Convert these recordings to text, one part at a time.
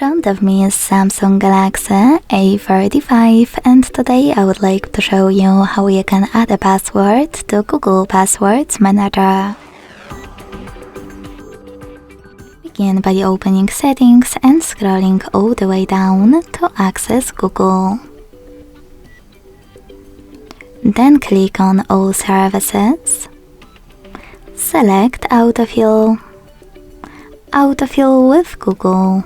front of me is Samsung Galaxy A35, and today I would like to show you how you can add a password to Google Passwords Manager. Begin by opening Settings and scrolling all the way down to access Google. Then click on All Services. Select Autofill, Autofill with Google,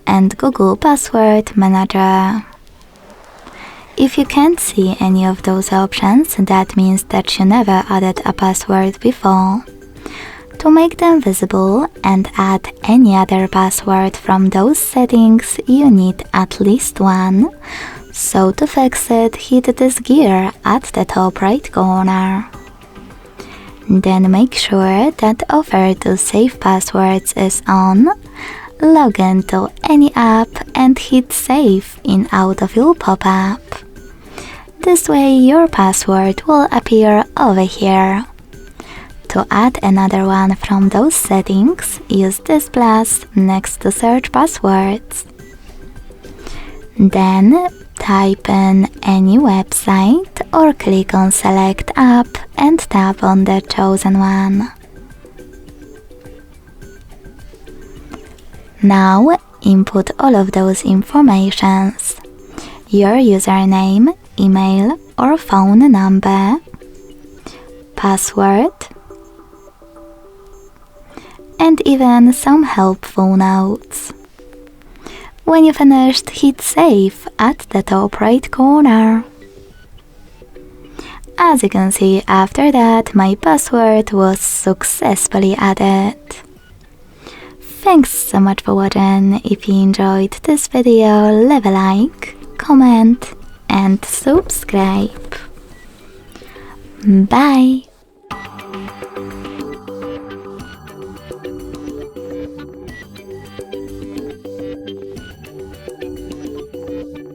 and Google Password Manager. If you can't see any of those options, that means that you never added a password before. To make them visible and add any other password from those settings, you need at least one. So to fix it, hit this gear at the top right corner. Then make sure that Offer to Save Passwords is on. Log in to any app and hit Save in Autofill pop-up. This way your password will appear over here. To add another one from those settings, use this plus next to Search Passwords. Then type in any website or click on Select App and tap on the chosen one. Now input all of those informations: your username, email or phone number, password, and even some helpful notes. When you finished, hit Save at the top right corner. As you can see, after that my password was successfully added. Thanks so much for watching. If you enjoyed this video, leave a like, comment and subscribe. Bye!